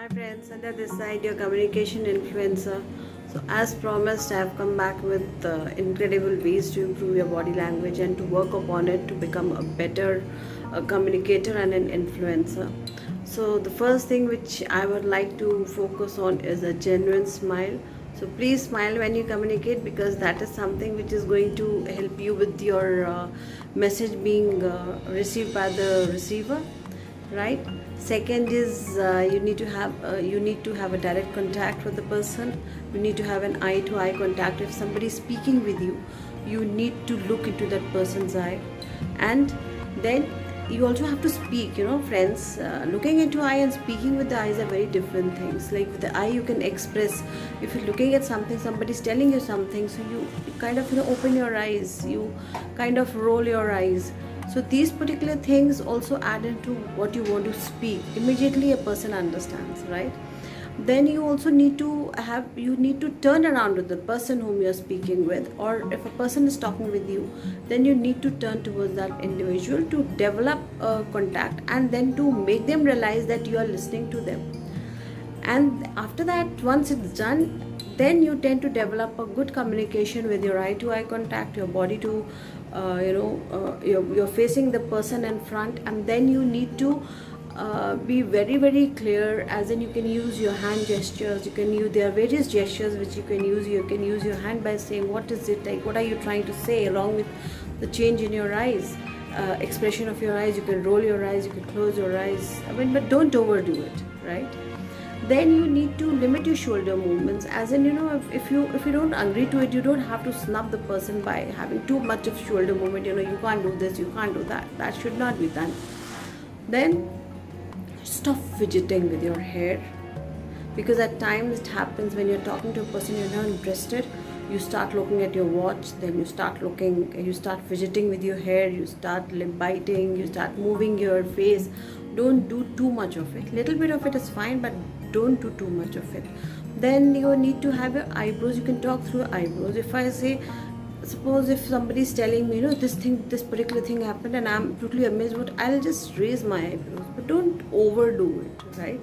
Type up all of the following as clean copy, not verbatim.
Hi friends, under this side your communication influencer. So as promised, I have come back with incredible ways to improve your body language and to work upon it to become a better communicator and an influencer. So the first thing which I would like to focus on is a genuine smile. So please smile when you communicate, because that is something which is going to help you with your message being received by the receiver, right? Second is you need to have a direct contact with the person. You need to have an eye to eye contact. If somebody is speaking with you, you need to look into that person's eye. And then you also have to speak, friends. Looking into eye and speaking with the eyes are very different things. Like with the eye you can express. If you're looking at something, somebody's telling you something, so you kind of open your eyes, you kind of roll your eyes. So these particular things also add into what you want to speak. Immediately a person understands, right? Then you also need to turn around to the person whom you're speaking with, or if a person is talking with you, then you need to turn towards that individual to develop a contact, and then to make them realize that you are listening to them. And after that, once it's done, then you tend to develop a good communication with your eye to eye contact, your body to you're facing the person in front. And then you need to be very very clear, as in you can use your hand gestures. There are various gestures which you can use. You can use your hand by saying what is it like, what are you trying to say, along with the change in your eyes, expression of your eyes. You can roll your eyes, you can close your eyes, but don't overdo it, right? Then you need to limit your shoulder movements, as in if you don't agree to it, you don't have to snub the person by having too much of shoulder movement. You can't do this, you can't do that. That should not be done. Then stop fidgeting with your hair, because at times it happens when you're talking to a person you're not interested. You start looking at your watch, then you start fidgeting with your hair, you start lip biting, you start moving your face. Don't do too much of it. Little bit of it is fine, but don't do too much of it. Then you need to have your eyebrows. You can talk through your eyebrows. If I say, suppose if somebody is telling me, this particular thing happened and I'm totally amazed, but I'll just raise my eyebrows, but don't overdo it, right?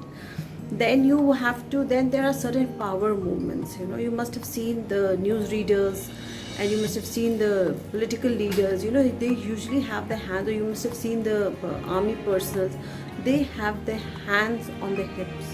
Then there are certain power movements. You must have seen the news readers, and you must have seen the political leaders. They usually have their hands, or you must have seen the army personnel. They have their hands on their hips.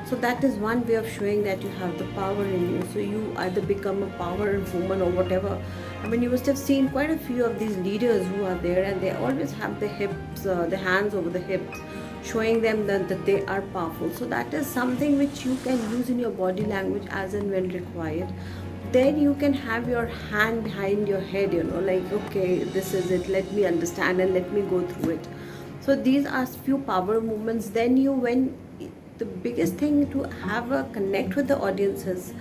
So that is one way of showing that you have the power in you. So you either become a power woman or whatever. You must have seen quite a few of these leaders who are there, and they always have the hips, the hands over the hips, showing them that they are powerful. So that is something which you can use in your body language as and when required. Then you can have your hand behind your head, like, okay, this is it, let me understand and let me go through it. So these are few power movements. Then the biggest thing to have a connect with the audience is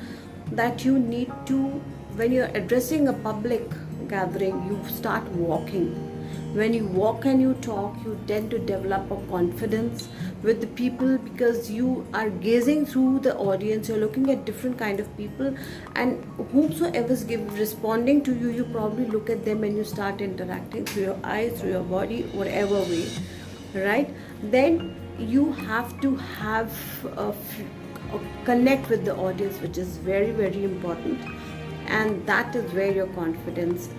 that you need to, when you're addressing a public gathering, you start walking. When you walk and you talk, you tend to develop a confidence with the people, because you are gazing through the audience. You're looking at different kind of people, and whomsoever is responding to you, you probably look at them and you start interacting through your eyes, through your body, whatever way, right? Then you have to have a connect with the audience, which is very very important, and that is where your confidence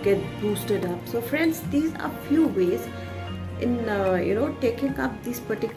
get boosted up. So friends, these are few ways in taking up these particular